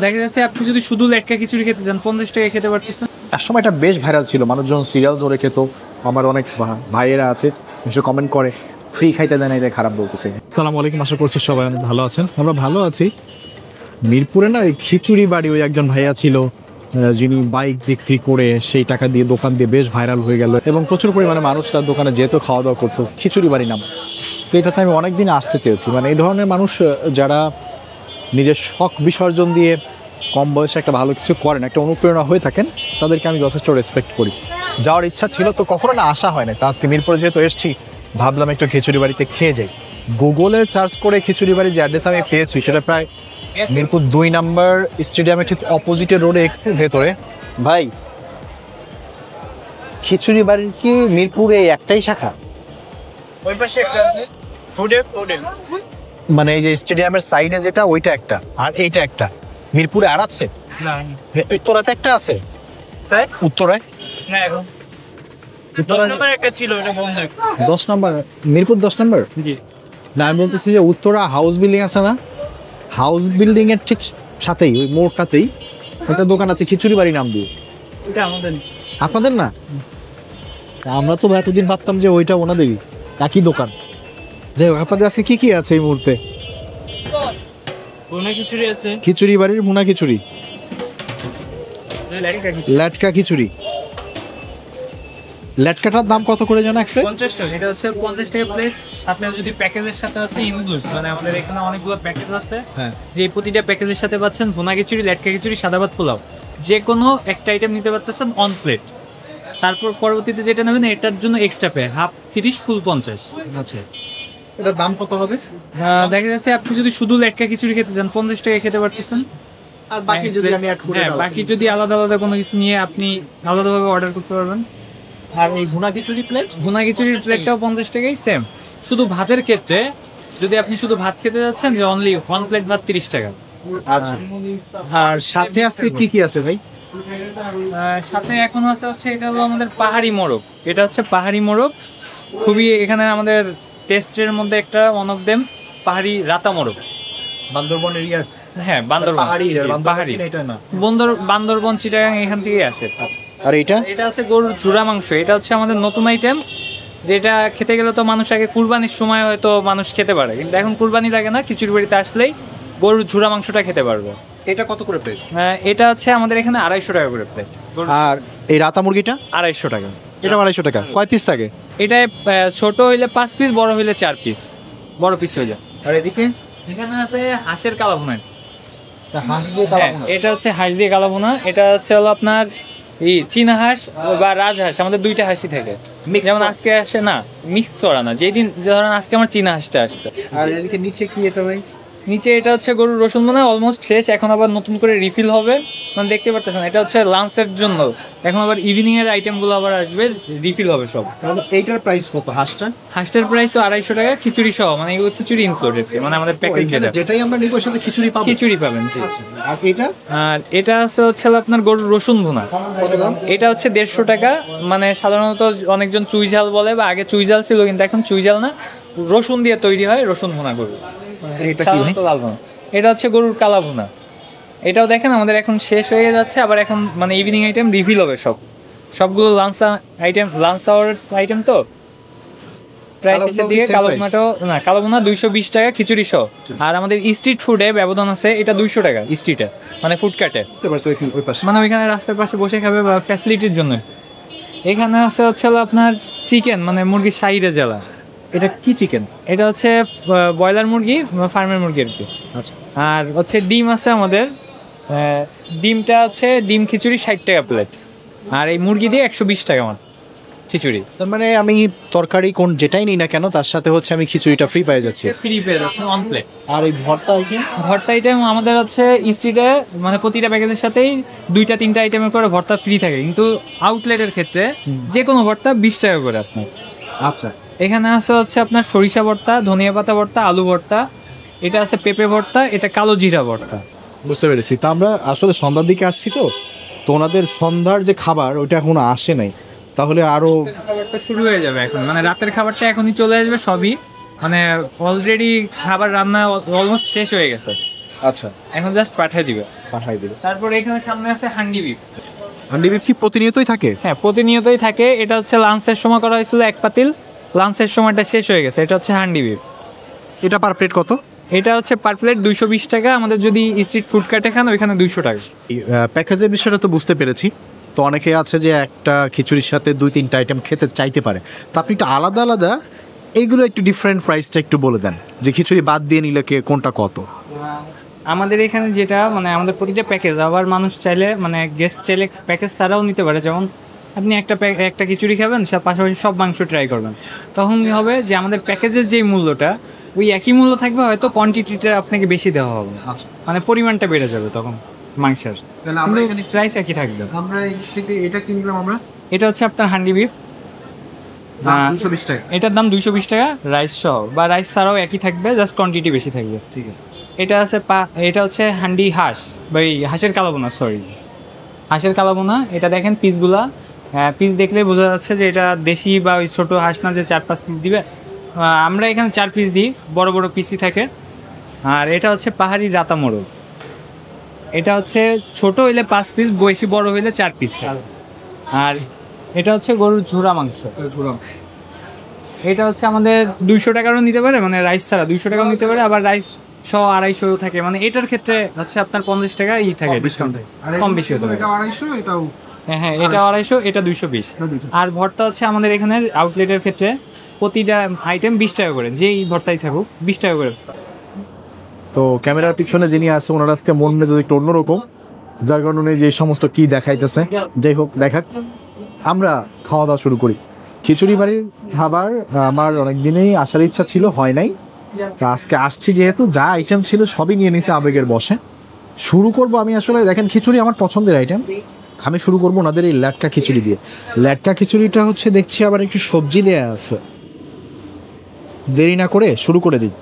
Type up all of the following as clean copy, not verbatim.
দেখা যাচ্ছে আপনি যদি শুধু লেটকা খিচুড়ি খেতে চান 50 টাকা খেতে পারতেছেন। এক সময় এটা বেশ ভাইরাল ছিল, মানুষজন সিরিয়াল ধরে খেত। আমার অনেক ভাইয়েরা আছে এসে কমেন্ট করে ফ্রি খাইতে দেন, এটা খারাপ বলতেছে। আসসালামু আলাইকুম, আশা করছি সবাই অনেক ভালো আছেন। আমরা ভালো আছি। মিরপুরে না ওই খিচুড়ি বাড়ি ওই একজন ভাইয়া ছিল যিনি বাইক বিক্রি করে সেই টাকা দিয়ে দোকান দিয়ে বেশ ভাইরাল হয়ে গেল এবং প্রচুর পরিমাণে মানুষ তার দোকানে যেত, খাওয়া দাওয়া করতো। খিচুড়ি বাড়ি নাম। তো এটাতে আমি অনেকদিন আসতে চেয়েছি। মানে এই ধরনের মানুষ যারা নিজের শখ বিসর্জন দিয়ে কম বয়সে একটা ভালো কিছু করেন, একটা অনুপ্রেরণা হয়ে থাকেন, তাদেরকে আমি যথেষ্ট রেসপেক্ট করি। যাওয়ার ইচ্ছা ছিল, তো কখনো না আসা হয় না। তা আজকে মিরপুরে যেহেতু এসেছি, ভাবলাম একটু খিচুড়ি বাড়িতে খেয়ে যাই। গুগলে সার্চ করে খিচুড়ি বাড়ির যে অ্যাড্রেস আমি পেয়েছি সেটা প্রায় মিরপুর 2 নম্বর স্টেডিয়ামের ঠিক অপোজিটে রোডে একটু ভেতরে। ভাই, খিচুড়ি বাড়ির কি মিরপুরে একটাই শাখা? ওই পাশে একটা মানে এই যে স্টেডিয়ামের সাইডে যেটা, ওইটা একটা, আর এইটা একটা। মিরপুরে আর আছে? না, উত্তরাতে একটা আছে। তাই? উত্তরায় না, এখন 10 নম্বর একটা ছিল, এটা বন্ধ। 10 নম্বর মিরপুর 10 নম্বর? জি না, আমি বলতেছি যে উত্তরা হাউস বিল্ডিং আছে না, হাউস বিল্ডিং এর ঠিক সাথেই ওই মোড়টাতেই একটা দোকান আছে খিচুড়ি বাড়ি নাম দিয়ে। এটা আমাদের আপনাদের না? আমরা তো এতদিন ভাবতাম যে ওইটা ওনাদেরই, একই দোকান। যাই হোক, আপনাদের আজকে কি কি আছে এই মুহূর্তে? ভুনা খিচুড়ি আছে, খিচুড়ি বাড়ির ভুনা খিচুড়ি, ল্যাটকা খিচুড়ি। ল্যাটকাটার দাম কত করে জানো? 50 টাকা। এটা হচ্ছে 50 টাকা প্লেট। সাথে যদি প্যাকেজের সাথে আছে ইনক্লুড, মানে আমাদের এখানে অনেকগুলো প্যাকেজ আছে। হ্যাঁ, যে প্রতিটা প্যাকেজের সাথে পাচ্ছেন ভুনা খিচুড়ি, লেটকা খিচুড়ি, সাদা ভাত, পোলাও, যে কোনো একটা আইটেম নিতে পারতেছেন অন প্লেট। তারপর পরবর্তীতে যেটা নেবেন এটার জন্য এক্সট্রা পে, হাফ 30 ফুল 50। আচ্ছা, এটার দাম কত হবে? দেখা যাচ্ছে আপনি যদি শুধু লেটকা খিচুড়ি খেতে চান 50 টাকা খেতে পারতেছেন। আর বাকি যদি আমি অ্যাড করে হ্যাঁ, বাকি যদি আলাদা আলাদা কোনো কিছু নিয়ে আপনি আলাদাভাবে অর্ডার করতে পারবেন। আর এই ভুনা খিচুড়ি প্লেট? ভুনা খিচুড়ির প্লেটটাও 50 টাকাই সেম। শুধু ভাতের ক্ষেত্রে যদি আপনি শুধু ভাত খেতে যাচ্ছেন, যে অনলি 1 প্লেট ভাত 30 টাকা। আচ্ছা, আর সাথে আজকে কি কি আছে ভাই? সাথে এখন হচ্ছে এটা হলো আমাদের পাহাড়ি মোরগ। এটা হচ্ছে পাহাড়ি মোরগ, খুবই এখানে আমাদের টেস্টের মধ্যে একটা ওয়ান অফ দেম পাহাড়ি রাতা মোরগ। বান্দরবন এরিয়ার? হ্যাঁ, বান্দরবন পাহাড়ি, বান্দরবন চিটাগাং এখান থেকেই আসে। আর এটা? এটা আছে গরুর জুড়া মাংস। এটা হচ্ছে আমাদের নতুন আইটেম, যেটা খেতে গেলে তো মানুষ আগে কুরবানির সময় হয়তো মানুষ খেতে পারে, কিন্তু এখন কুরবানি লাগে না, খিচুড়ি বাড়িতে আসলেই গরুর জুড়া মাংসটা খেতে পারবে। এটা কত করে প্লেট? এটা হচ্ছে আমাদের এখানে 250 টাকা করে প্লেট। আর এই রাতা মুরগিটা? 250 টাকা। এটা 250 টাকা। কয় পিস থাকে? এটা ছোট হইলে 5 পিস, বড় হইলে 4 পিস, বড় পিস হইলে। আর এদিকে এখানে আছে হাঁসের কালাভুনা। হাঁস দিয়ে কালাভুনা? এটা হচ্ছে হাঁস দিয়ে কালাভুনা। এটা হচ্ছে হলো আপনার চীনা হাঁস বা রাজহাঁস, আমাদের দুইটা হাঁসই থাকে। যেমন আজকে আসে না, মিক্স করা না, যেদিন ধরেন আজকে আমার চীনা হাঁসটা আসছে। আর এদিকে নিচে কি এটা ভাই? নিচে এটা হচ্ছে গরুর রসুন বোনা, অলমোস্ট শেষ, এখন আবার নতুন করে রিফিল হবে। মানে দেখতে পারতেছেন, এটা হচ্ছে লাঞ্চের জন্য, এখন আবার ইভিনিং এর আইটেমগুলো আবার আসবে, রিফিল হবে সব। তাহলে এইটার প্রাইস কত? হাঁসটার প্রাইস 250 টাকা, খিচুড়ি সহ, মানে এগুলো খিচুড়ি ইনক্লুডেড, মানে আমাদের প্যাকেজ যেটাই আমরা নিব সাথে খিচুড়ি পাবো? খিচুড়ি পাবেন। আর এটা? আর এটা হচ্ছে আপনার গরুর রসুন ভুনা। এটা হচ্ছে 150 টাকা। মানে সাধারণত অনেকজন চুই ঝাল বলে, বা আগে চুই ঝাল ছিল, কিন্তু এখন চুই ঝাল না, রসুন দিয়ে তৈরি হয় রসুন ভুনা গরু। এটা হচ্ছে গরুর কালা ভুনা। এটাও দেখেন আমাদের এখন শেষ হয়ে যাচ্ছে, আবার এখন মানে ইভিনিং আইটেম রিফিল হবে সবগুলো lunch item, lunch hour item. তো প্রাইস শেষের দিকে কালো ভুনা 220 টাকা খিচুড়ি সহ। আর আমাদের স্ট্রিট ফুডে ব্যবধান আছে, এটা 200 টাকা স্ট্রিটে, মানে ফুডকার্টে, মানে ওইখানে রাস্তার পাশে বসে খাবে বা ফ্যাসিলিটির জন্য। এখানে হচ্ছে আপনার চিকেন, মানে মুরগির শাহী রেজালা। এটা কি চিকেন? এটা হচ্ছে ব্রয়লার মুরগি, ফার্মের মুরগি আর কি। আচ্ছা, আর হচ্ছে ডিম আছে আমাদের। ডিমটা হচ্ছে ডিম খিচুড়ি 60 টাকা প্লেট, আর এই মুরগি দিয়ে 120 টাকা আমার খিচুড়ি। তার মানে আমি তরকারি কোন যেটাই নিই না কেন, তার সাথে হচ্ছে আমি খিচুড়িটা ফ্রি পেয়ে যাচ্ছি। ফ্রি পেয়ে যাচ্ছে অন প্লেট। আর এই ভর্তা আইটেম আমাদের হচ্ছে স্ট্রিটে, মানে প্রতিটা প্যাকেজের সাথেই 2-3টা আইটেমের করে ভর্তা ফ্রি থাকে, কিন্তু আউটলেটের ক্ষেত্রে যে কোনো ভর্তা 20 টাকা করে আপনার। আচ্ছা, এখানে হচ্ছে আপনার সরিষা ভর্তা, ধনিয়া পাতা ভর্তা, আলু ভর্তা, এটা আছে পেঁপে ভর্তা, এটা কালো জিরা ভর্তা। বুঝতে পেরেছি। তা আমরা আসলে সন্ধ্যার দিকে আসছি, তো ওনাদের সন্ধ্যার যে খাবার ওইটা এখনো আসে নাই, তাহলে আরো খাবারটা শুরু হয়ে যাবে এখন, মানে রাতের খাবারটা এখনই চলে আসবে সবই, মানে অলরেডি খাবার রান্না অলমোস্ট শেষ হয়ে গেছে। আচ্ছা, এখন জাস্ট পাঠিয়ে দিবে। পাঠাই দেবে। তারপর এখানে সামনে আছে হান্ডি বিফ। হান্ডি বিফ কি প্রতিনিয়তই থাকে? হ্যাঁ, প্রতিনিয়তই থাকে। এটা হচ্ছে লাঞ্চের সময় করা হয়েছিল 1 পাতিল, লাঞ্চের সময়টা শেষ হয়ে গেছে। এটা হচ্ছে হান্ডি বিফ। এটা পার প্লেট কত? এটা হচ্ছে পার প্লেট 220 টাকা। আমাদের যদি স্ট্রিট ফুড কার্টে খান ওইখানে 200 টাকা। প্যাকেজের বিষয়টা তো বুঝতে পেরেছি। তো অনেকে আছে যে একটা খিচুড়ির সাথে 2-3টা আইটেম খেতে চাইতে পারে, তো আপনি একটু আলাদা আলাদা এইগুলো একটু ডিফারেন্ট প্রাইসটা একটু বলে দেন, যে খিচুড়ি বাদ দিয়ে নিলে কোনটা কত? আমাদের এখানে যেটা মানে আমাদের প্রতিটা প্যাকেজ, আবার মানুষ চাইলে মানে গেস্ট চাইলে প্যাকেজ ছাড়াও নিতে পারে। যেমন আপনি একটা খিচুড়ি খাবেন, পাশাপাশি সব মাংস ট্রাই করবেন, তখন কী হবে যে আমাদের প্যাকেজের যেই মূল্যটা ওই একই মূল্য থাকবে, হয়তো কোয়ান্টিটিটা আপনাকে বেশি দেওয়া হবে, মানে পরিমাণটা বেড়ে যাবে তখন মাংসের, কিন্তু প্রাইস একই থাকবে। আমরা এটা কিনলাম, আমরা এটা হচ্ছে আপনার হান্ডি বিফ, 220 টাকা। এটার দাম 220 টাকা রাইস সহ, বা রাইস ছাড়াও একই থাকবে, জাস্ট কোয়ান্টিটি বেশি থাকবে। ঠিক আছে। এটা আছে এটা হচ্ছে হান্ডি হাঁস বা এই হাঁসের কালাবোনা, সরি হাঁসের কালাবোনা। এটা দেখেন পিসগুলা, পিস দেখলে বোঝা যাচ্ছে যে এটা দেশি বা ওই ছোটো হাঁস না যে 4-5 পিস দিবে। আমরা এখানে 4 পিস দিই, বড় বড় পিসই থাকে। আর এটা হচ্ছে পাহাড়ি রাতা মোড়ল। এটা হচ্ছে ছোট হইলে 5 পিস, বেশি বড় হইলে 4 পিস থাকে। আর এটা হচ্ছে গরুর ঝুরা মাংস। এটা হচ্ছে আমাদের 200 টাকারও নিতে পারে, মানে রাইস ছাড়া 200 টাকাও নিতে পারে, আবার রাইস সহ 250 থাকে। মানে এটার ক্ষেত্রে হচ্ছে আপনার 50 টাকা থাকে, ডিসকাউন্ট কম বেশি হতে পারে। হ্যাঁ, এটা 250, এটা 220। আর ভর্তা হচ্ছে আমাদের এখানের আউটলেটের ক্ষেত্রে প্রতিটা আইটেম 20 টাকা করে, যেই ভর্তাই থাকুক 20 টাকা করে। তো ক্যামেরার পিছনে যিনি আছে ওনার আজকে মন মেজাজ একটু অন্যরকম, যার কারণে যে সমস্ত কি দেখাইতেছে, যাই হোক দেখাক, আমরা খাওয়া দাওয়া শুরু করি। খিচুড়ি বাড়ির খাবার আমার অনেক দিনেই আসার ইচ্ছা ছিল, হয় নাই। তা আজকে আসছি যেহেতু, যা আইটেম ছিল সবই নিয়ে নিছে আবেগের বশে। শুরু করব আমি, আসলে দেখেন খিচুড়ি আমার পছন্দের আইটেম। আমি শুরু করবো ওনাদের এই ল্যাটকা খিচুড়ি দিয়ে। ল্যাটকা খিচুড়িটা হচ্ছে দেখছি আবার একটু সবজি দেয়া আছে। দেরি না করে শুরু করে দিই,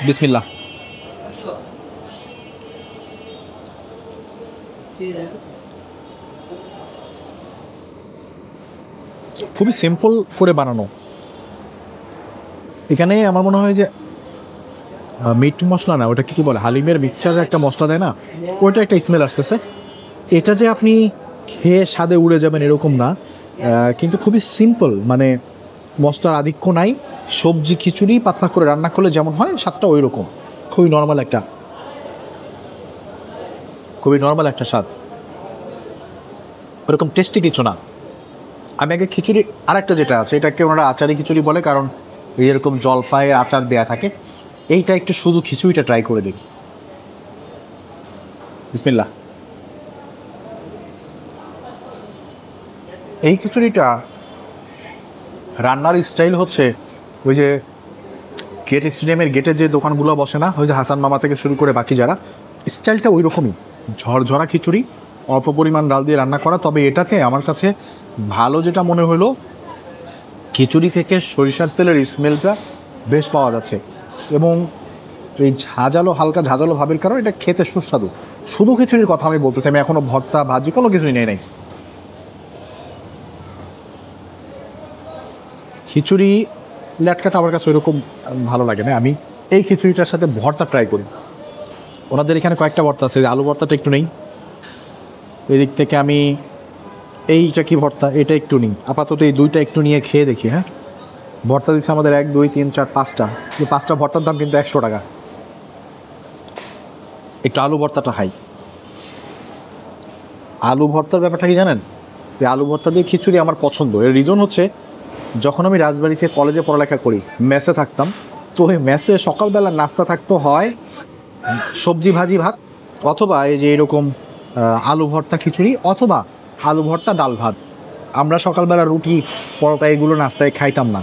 বিসমিল্লাহ। খুবই সিম্পল করে বানানো। এখানে আমার মনে হয় যে মিট মশলা না, ওটা কি বলে, হালিমের মিক্সচারের একটা মশলা দেয় না, ওইটা একটা স্মেল আসতেছে। এটা যে আপনি খেয়ে স্বাদে উড়ে যাবেন এরকম না, কিন্তু খুবই সিম্পল, মানে মশলার আধিক্য নাই। সবজি খিচুড়ি পাতলা করে রান্না করলে যেমন হয় স্বাদটা ওই রকম, খুবই নর্মাল একটা স্বাদ, ওরকম টেস্টি কিছু না। আমি আগে খিচুড়ি আরেকটা যেটা আছে, এটাকে ওনারা আচারি খিচুড়ি বলে, কারণ এরকম জলপাইয়ের আচার দেয়া থাকে। এইটা একটু শুধু খিচুড়িটা ট্রাই করে দেখি, বিসমিল্লাহ। এই খিচুড়িটা রান্নার স্টাইল হচ্ছে ওই যে গেট স্টেডিয়ামের গেটে যে দোকানগুলো বসে না, ওই যে হাসান মামা থেকে শুরু করে বাকি যারা, স্টাইলটা ওই রকমই, ঝরঝরা খিচুড়ি, অল্প পরিমাণ ডাল দিয়ে রান্না করা। তবে এটাতে আমার কাছে ভালো যেটা মনে হলো, খিচুড়ি থেকে সরিষার তেলের স্মেলটা বেশ পাওয়া যাচ্ছে, এবং এই হালকা ঝাঁঝালো ভাবের কারণে এটা খেতে সুস্বাদু। শুধু খিচুড়ির কথা আমি বলতেছি, আমি এখনও ভর্তা ভাজি কোনো কিছুই নেই। খিচুড়ি ল্যাটকাটা আমার কাছে ওইরকম ভালো লাগে না। আমি এই খিচুড়িটার সাথে ভর্তা ট্রাই করি। ওনাদের এখানে কয়েকটা ভর্তা আছে, আলু ভর্তাটা একটু নেই। এদিক থেকে আমি এইটা কি ভর্তা, এটা একটু নিই আপাতত, এই দুইটা একটু নিয়ে খেয়ে দেখি। হ্যাঁ, ভর্তা দিচ্ছে আমাদের 1, 2, 3, 4, 5টা, এই 5টা ভর্তার দাম কিন্তু 100 টাকা। একটু আলু ভর্তাটা খাই। আলু ভর্তার ব্যাপারটা কি জানেন, এই আলু ভর্তা দিয়ে খিচুড়ি আমার পছন্দ। এর রিজন হচ্ছে, যখন আমি রাজবাড়িতে কলেজে পড়ালেখা করি, মেসে থাকতাম, তো ওই মেসে সকালবেলা নাস্তা থাকতো হয় সবজি ভাজি ভাত, অথবা এই যে এরকম আলু ভর্তা খিচুড়ি, অথবা আলু ভর্তা ডাল ভাত। আমরা সকালবেলা রুটি পরোটা এগুলো নাস্তায় খাইতাম না,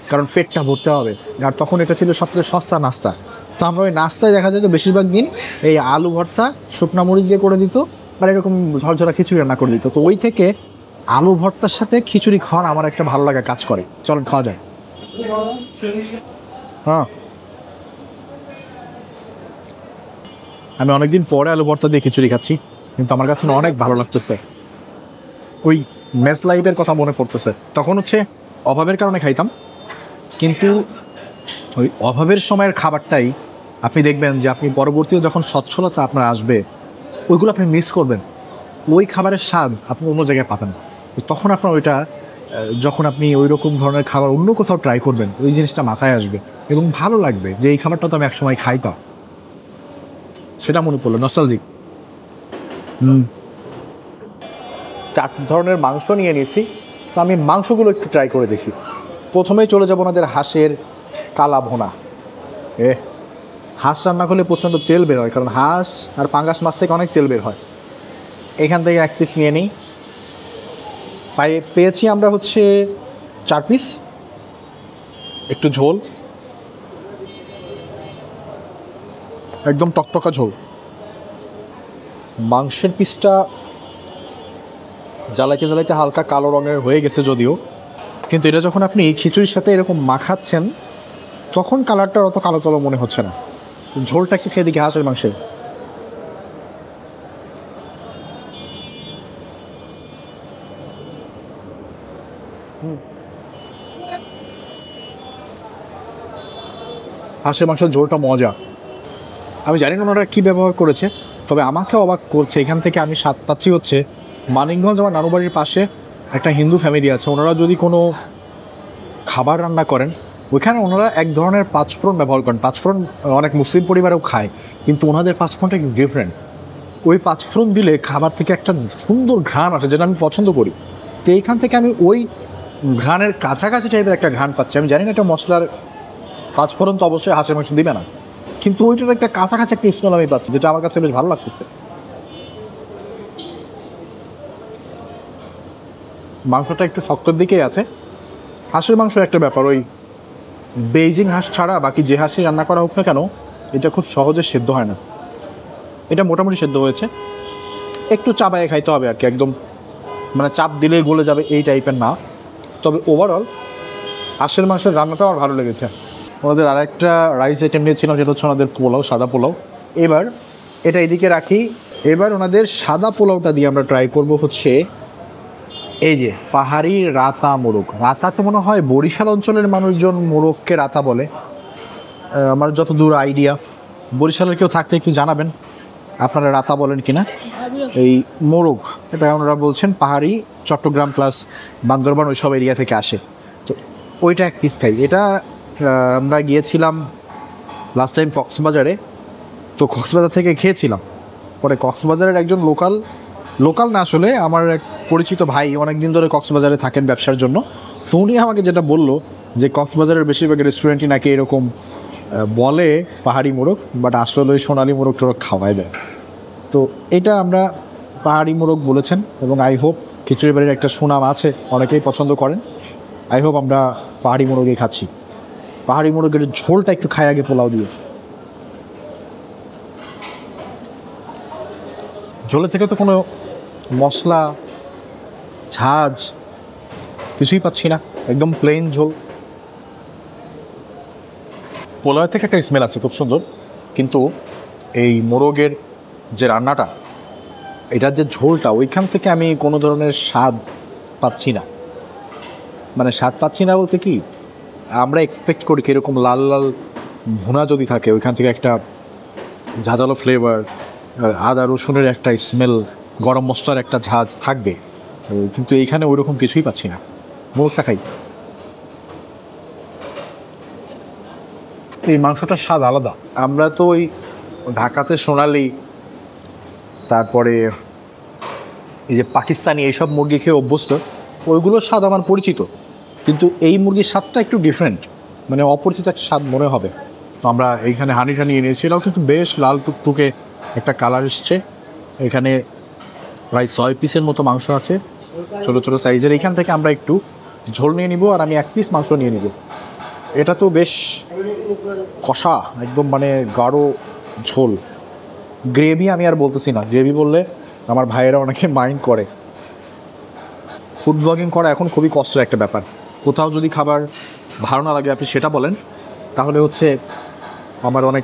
কারণ পেটটা ভরতে হবে। আর তখন এটা ছিল সবচেয়ে সস্তা নাস্তা। তো আমরা ওই নাস্তায় দেখা যেত বেশিরভাগ দিন এই আলু ভর্তা শুকনা মরিচ দিয়ে করে দিত, বা এরকম ঝরঝরা খিচুড়ি রান্না করে দিত। তো ওই থেকে আলু ভর্তার সাথে খিচুড়ি খাওয়ার আমার একটা ভালো লাগা কাজ করে। চলেন খাওয়া যায়। হ্যাঁ, আমি অনেকদিন পরে আলু ভর্তা দিয়ে খিচুড়ি খাচ্ছি, কিন্তু আমার কাছে অনেক ভালো লাগতেছে। ওই মেস লাইফের কথা মনে পড়তেছে। তখন হচ্ছে অভাবের কারণে খাইতাম, কিন্তু ওই অভাবের সময়ের খাবারটাই আপনি দেখবেন যে আপনি পরবর্তীতে যখন সচ্ছলতা আপনার আসবে ওইগুলো আপনি মিস করবেন, ওই খাবারের স্বাদ আপনি অন্য জায়গায় পাবেন না। তো তখন আপনার ওইটা যখন আপনি ওই রকম ধরনের খাবার অন্য কোথাও ট্রাই করবেন ওই জিনিসটা মাথায় আসবে এবং ভালো লাগবে যে এই খাবারটা তো আমি একসময় খাইতাম, সেটা মনে পড়লো নস্টালজিক। 4 ধরনের মাংস নিয়ে নিয়েছি, তো আমি মাংসগুলো একটু ট্রাই করে দেখি। প্রথমেই চলে যাবো ওনাদের হাঁসের কালা ভোনা। হাঁস রান্না করলে প্রচণ্ড তেল বের হয়, কারণ হাঁস আর পাঙ্গাস মাছ থেকে অনেক তেল বের হয়। এখান থেকে 1 পিস নিয়ে নিই। পেয়েছি আমরা হচ্ছে 4 পিস, একটু ঝোল, একদম টকটকা ঝোল। মাংসের পিসটা জ্বালাইতে জ্বালাইতে হালকা কালো রঙের হয়ে গেছে যদিও, কিন্তু এটা যখন আপনি খিচুড়ির সাথে এরকম মাখাচ্ছেন তখন কালারটা অত কালো কালো মনে হচ্ছে না। ঝোলটা একটু সেদিকে হাঁসের মাংসের। হাঁসের মাংসের ঝোলটা মজা। আমি জানি না ওনারা কী ব্যবহার করেছে, তবে আমাকে অবাক করছে এখান থেকে আমি স্বাদ পাচ্ছি হচ্ছে মানিকগঞ্জ আমার নানুবাড়ির পাশে একটা হিন্দু ফ্যামিলি আছে। ওনারা যদি কোনো খাবার রান্না করেন ওইখানে ওনারা এক ধরনের পাঁচফোড়ন ব্যবহার করেন। পাঁচফোড়ন অনেক মুসলিম পরিবারেও খায়, কিন্তু ওনাদের পাঁচফোড়নটা একটু ডিফারেন্ট। ওই পাঁচফোড়ন দিলে খাবার থেকে একটা সুন্দর ঘ্রাণ আসে, যেটা আমি পছন্দ করি। তো এইখান থেকে আমি ওই ঘ্রাণের কাছাকাছি টাইপের একটা ঘ্রাণ পাচ্ছি। আমি জানি না একটা মশলার পাঁচফোড়ন তো অবশ্যই হাঁসের মাংস দিবে না, কিন্তু ওইটার একটা কাছাকাছি একটা স্মেল আমি পাচ্ছি, যেটা আমার কাছে বেশ ভালো লাগতেছে। মাংসটা একটু শক্তর দিকেই আছে। হাঁসের মাংস একটা ব্যাপার, ওই বেইজিং হাঁস ছাড়া বাকি যে হাঁসই রান্না করা হোক না কেন এটা খুব সহজে সেদ্ধ হয় না। এটা মোটামুটি সেদ্ধ হয়েছে, একটু চাবায়ে খাইতে হবে আর কি, একদম মানে চাপ দিলেই গলে যাবে এই টাইপের না। তবে ওভারঅল হাঁসের মাংসের রান্নাটা আমার ভালো লেগেছে। ওনাদের আরেকটা রাইস আইটেম নিয়েছিলাম, সেটা হচ্ছে ওনাদের পোলাও, সাদা পোলাও। এবার এটা এদিকে রাখি। এবার ওনাদের সাদা পোলাওটা দিয়ে আমরা ট্রাই করব হচ্ছে এই যে পাহাড়ি রাতা মোরগ। রাতা তো মনে হয় বরিশাল অঞ্চলের মানুষজন মোরগকে রাতা বলে, আমার যতদূর আইডিয়া। বরিশালের কেউ থাকতে একটু জানাবেন আপনারা রাতা বলেন কিনা। এই মোরগ এটা ওনারা বলছেন পাহাড়ি, চট্টগ্রাম প্লাস বান্দরবান ওই সব এরিয়া থেকে আসে। তো ওইটা 1 পিস খাই। এটা আমরা গিয়েছিলাম লাস্ট টাইম কক্সবাজারে, তো কক্সবাজার থেকে খেয়েছিলাম। পরে কক্সবাজারের একজন লোকাল না আসলে আমার এক পরিচিত ভাই অনেক দিন ধরে কক্সবাজারে থাকেন ব্যবসার জন্য, তো উনি আমাকে যেটা বললো যে কক্সবাজারের বেশিরভাগ রেস্টুরেন্টই নাকি এরকম বলে পাহাড়ি মোরগ, বাট আসলে ওই সোনালি মোরগ টোরগ খাওয়াই দেয়। তো এটা আমরা পাহাড়ি মোরগ বলেছেন, এবং আই হোপ খিচুড়ি বাড়ির একটা সুনাম আছে, অনেকেই পছন্দ করেন। আই হোপ আমরা পাহাড়ি মোরগই খাচ্ছি। পাহাড়ি মোরগের ঝোলটা একটু খাই আগে পোলাও দিয়ে। ঝোলের থেকে তো কোনো মশলা ঝাঁজ কিছুই পাচ্ছি না, একদম প্লেন ঝোল। পোলাও থেকে একটা স্মেল আছে খুব সুন্দর, কিন্তু এই মোরগের যে রান্নাটা, এটার যে ঝোলটা, ওইখান থেকে আমি কোনো ধরনের স্বাদ পাচ্ছি না। মানে স্বাদ পাচ্ছি না বলতে কি, আমরা এক্সপেক্ট করি কীরকম লাল লাল ভুনা যদি থাকে ওইখান থেকে একটা ঝাঁঝালো ফ্লেভার, আদা রসুনের একটা স্মেল, গরম মশলার একটা ঝাঁজ থাকবে, কিন্তু এইখানে ওই রকম কিছুই পাচ্ছি না। মোরগটা খাই, এই মাংসটার স্বাদ আলাদা। আমরা তো ওই ঢাকাতে সোনালি, তারপরে এই যে পাকিস্তানি এইসব মুরগি খেয়ে অভ্যস্ত, ওইগুলোর স্বাদ আমার পরিচিত, কিন্তু এই মুরগির স্বাদটা একটু ডিফারেন্ট, মানে অপরিচিত একটা স্বাদ মনে হবে। তো আমরা এইখানে হাঁড়িটা নিয়ে নিয়েছি, এটাও কিন্তু বেশ লাল টুকটুকে একটা কালার এসছে। এখানে প্রায় 6 পিসের মতো মাংস আছে, ছোটো ছোটো সাইজের। এইখান থেকে আমরা একটু ঝোল নিয়ে নিব, আর আমি 1 পিস মাংস নিয়ে নিব। এটা তো বেশ কষা, একদম মানে গাঢ় ঝোল। গ্রেভি আমি আর বলতেছি না, গ্রেভি বললে আমার ভাইয়েরা অনেকে মাইন্ড করে। ফুড ব্লগিং করা এখন খুবই কষ্টের একটা ব্যাপার। কোথাও যদি খাবার ভালো না লাগে আপনি সেটা বলেন, তাহলে হচ্ছে আমার অনেক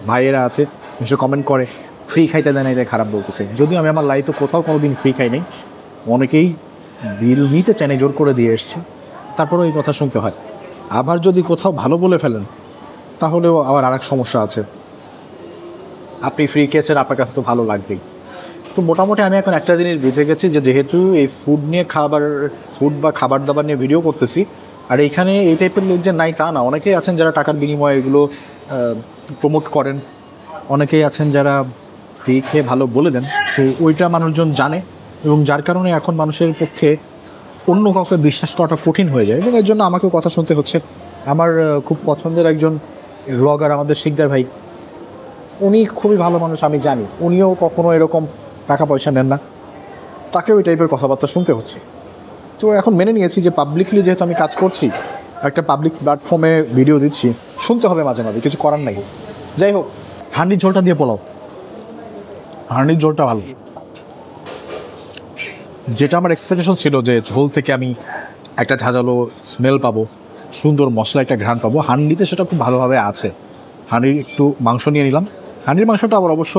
ভাইয়েরা আছে এসে কমেন্ট করে ফ্রি খাইতে দেয় না, এটা খারাপ বলতেছে। যদিও আমি আমার লাইফে কোথাও কোনো দিন ফ্রি খাই নাই, অনেকেই বিল নিতে চায় না, জোর করে দিয়ে এসছে, তারপরেও এই কথা শুনতে হয়। আবার যদি কোথাও ভালো বলে ফেলেন তাহলেও আবার আরেক সমস্যা আছে। আপনি ফ্রি খেয়েছেন, আপনার কাছে তো ভালো লাগবেই। তো মোটামুটি আমি এখন একটা জিনিস বুঝে গেছি যে যেহেতু এই ফুড বা খাবার দাবার নিয়ে ভিডিও করতেছি, আর এইখানে এই টাইপের লোক যে নাই তা না, অনেকেই আছেন যারা টাকার বিনিময়ে এগুলো প্রমোট করেন, অনেকেই আছেন যারা ফ্রি খেয়ে ভালো বলে দেন। তো ওইটা মানুষজন জানে, এবং যার কারণে এখন মানুষের পক্ষে অন্য কাউকে বিশ্বাস করাটা কঠিন হয়ে যায়, এবং এর জন্য আমাকেও কথা শুনতে হচ্ছে। আমার খুব পছন্দের একজন ব্লগার আমাদের শিকদার ভাই, উনি খুবই ভালো মানুষ, আমি জানি উনিও কখনো এরকম টাকা পয়সা নেন না, তাকেও ওই টাইপের কথাবার্তা শুনতে হচ্ছে। তো এখন মেনে নিয়েছি যে পাবলিকলি যেহেতু আমি কাজ করছি, একটা পাবলিক প্ল্যাটফর্মে ভিডিও দিচ্ছি, শুনতে হবে মাঝে মাঝে, কিছু করার নাই। যাই হোক, হান্ডির ঝোলটা দিয়ে পোলাও, হান্ডির ঝোলটা ভালো। যেটা আমার এক্সপেকটেশন ছিল যে ঝোল থেকে আমি একটা ঝাঁঝালো স্মেল পাবো, সুন্দর মশলা একটা ঘ্রাণ পাবো, হান্ডিতে সেটা খুব ভালোভাবে আছে। হান্ডির একটু মাংস নিয়ে নিলাম, হান্ডির মাংসটা আবার অবশ্য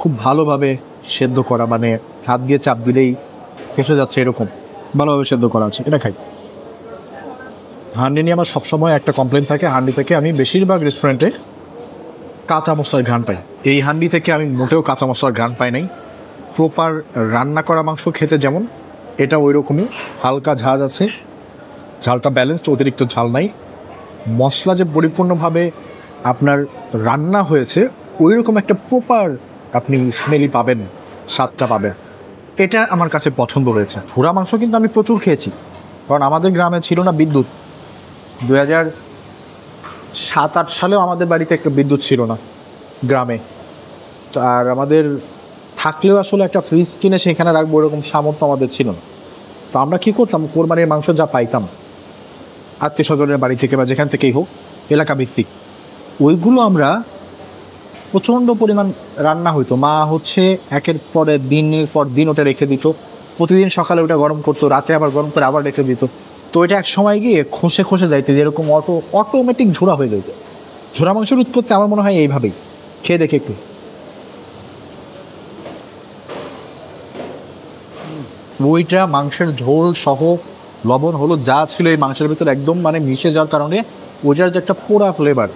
খুব ভালোভাবে সেদ্ধ করা, মানে হাত দিয়ে চাপ দিলেই ফেসে যাচ্ছে এরকম ভালোভাবে সেদ্ধ করা আছে, এটা খাই। হান্ডি নিয়ে আমার সবসময় একটা কমপ্লেন থাকে, হান্ডি থেকে আমি বেশিরভাগ রেস্টুরেন্টে কাঁচা মশলার ঘ্রাণ পাই, এই হান্ডি থেকে আমি মোটেও কাঁচা মশলার ঘ্রাণ পাই নাই। প্রপার রান্না করা মাংস খেতে যেমন, এটা ওই রকমই, হালকা ঝাঁজ আছে, ঝালটা ব্যালেন্সড, অতিরিক্ত ঝাল নাই। মশলা যে পরিপূর্ণভাবে আপনার রান্না হয়েছে ওই রকম একটা প্রপার আপনি স্মেলই পাবেন, স্বাদটা পাবেন, এটা আমার কাছে পছন্দ হয়েছে। ভুরা মাংস কিন্তু আমি প্রচুর খেয়েছি, কারণ আমাদের গ্রামে ছিল না বিদ্যুৎ। 2007-08 সালেও আমাদের বাড়িতে একটা বিদ্যুৎ ছিল না গ্রামে, আর আমাদের থাকলেও আসলে একটা ফ্রিজ কিনে সেখানে রাখবো এরকম সামর্থ্য আমাদের ছিল না। তো আমরা কী করতাম, কোরবানির মাংস যা পাইতাম আত্মীয় স্বজনের বাড়ি থেকে বা যেখান থেকেই হোক, এলাকা ভিত্তিক, ওইগুলো আমরা প্রচণ্ড পরিমাণ রান্না হইতো, মা হচ্ছে একের পরে দিনের পর দিন ওটা রেখে দিত, প্রতিদিন সকালে ওটা গরম করতো, রাতে আবার গরম করে আবার রেখে দিত। তো এটা এক সময় গিয়ে খসে খসে যাইতে, যেরকম অটোমেটিক ঝোড়া হয়ে যেত। ঝোড়া মাংসের উৎপত্তি আমার মনে হয় এইভাবেই, খেয়ে দেখে একটু। ওইটা মাংসের ঝোল সহ লবণ হলুদ যা ছিল এই মাংসের ভিতরে একদম মানে মিশে যাওয়ার কারণে ওইটার যে একটা পোড়া ফ্লেভার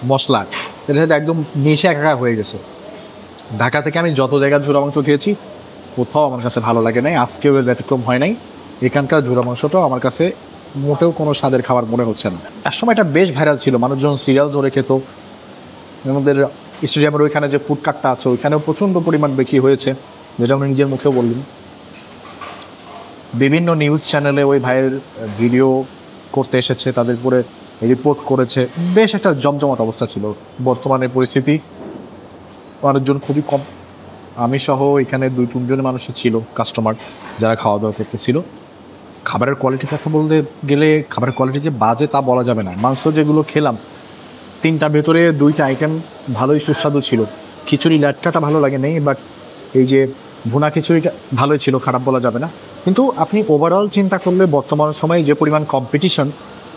মশলা, এটার সাথে একদম মিশে একাকার হয়ে গেছে। ঢাকা থেকে আমি যত জায়গায় ঝোড়া মাংস খেয়েছি কোথাও আমার কাছে ভালো লাগে নাই, আজকেও এর ব্যতিক্রম হয় নাই। এখানকার ঝোড়া মাংসটাও আমার কাছে মোটেও কোনো স্বাদের খাবার মনে হচ্ছে না। এক সময় এটা বেশ ভাইরাল ছিল, মানুষজন সিরিয়াল ধরে খেত। আমাদের স্টেডিয়ামের ওইখানে যে ফুড কার্টটা আছে ওইখানেও প্রচণ্ড পরিমাণ বিক্রি হয়েছে, যেটা আমি নিজের মুখেও বললাম। বিভিন্ন নিউজ চ্যানেলে ওই ভাইয়ের ভিডিও করতে এসেছে, তাদের উপরে রিপোর্ট করেছে, বেশ একটা জমজমাট অবস্থা ছিল। বর্তমানে পরিস্থিতি, মানুষজন খুবই কম, আমি সহ এখানে 2-3 জন মানুষই ছিল কাস্টমার যারা খাওয়া দাওয়া করতেছিল। খাবারের কোয়ালিটি কথা বলতে গেলে খাবারের কোয়ালিটি যে বাজে তা বলা যাবে না। মাংস যেগুলো খেলাম 3টার ভেতরে 2টা আইটেম ভালোই সুস্বাদু ছিল। খিচুড়ি ল্যাটকাটা ভালো লাগে নেই, বাট এই যে ভুনা খিচুড়িটা ভালোই ছিল, খারাপ বলা যাবে না। কিন্তু আপনি ওভারঅল চিন্তা করলে বর্তমান সময়ে যে পরিমাণ কম্পিটিশন,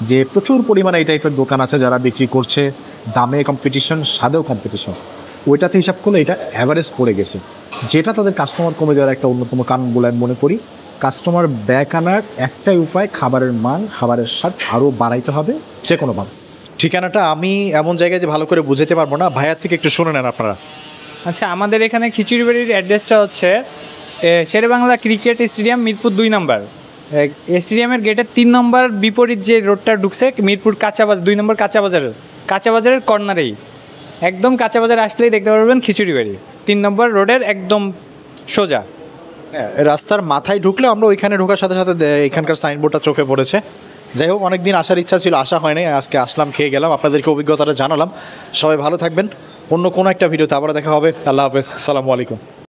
যে প্রচুর পরিমাণে এই টাইপের দোকান আছে যারা বিক্রি করছে, দামে কম্পিটিশন, স্বাদেও কম্পিটিশন, ওইটাতে হিসাব করলে এটা অ্যাভারেজ পড়ে গেছে, যেটা তাদের কাস্টমার কমে যাওয়ার একটা অন্যতম কারণ বলে আমি মনে করি। কাস্টমার ব্যাক আনার একটাই উপায়, খাবারের মান, খাবারের স্বাদ আরও বাড়াইতে হবে যে কোনোভাবে। ঠিকানাটা আমি এমন জায়গায় যে ভালো করে বুঝাতে পারবো না, ভাইয়ার থেকে একটু শুনে নেন আপনারা। আচ্ছা, আমাদের এখানে খিচুড়িবাড়ির অ্যাড্রেসটা হচ্ছে শেরেবাংলা ক্রিকেট স্টেডিয়াম, মিরপুর 2 নম্বর। স্টেডিয়ামের গেটের 3 নম্বর বিপরীত যে রোডটা ঢুকছে, মিরপুর কাঁচাবাজার 2 নম্বর কাঁচাবাজারের কর্নারেই, একদম কাঁচাবাজার আসলেই দেখতে পারবেন খিচুড়িবাড়ি, 3 নম্বর রোডের একদম সোজা। রাস্তার মাথায় ঢুকলে আমরা ওইখানে ঢোকার সাথে সাথে এখানকার সাইনবোর্ডটা চোখে পড়েছে। যাই হোক, অনেক দিন আসার ইচ্ছা ছিল, আসা হয় নাই, আজকে আসলাম, খেয়ে গেলাম, আপনাদেরকে অভিজ্ঞতাটা জানালাম। সবাই ভালো থাকবেন, অন্য কোনো একটা ভিডিওতে আবার দেখা হবে। আল্লাহ হাফেজ, আসসালামু আলাইকুম।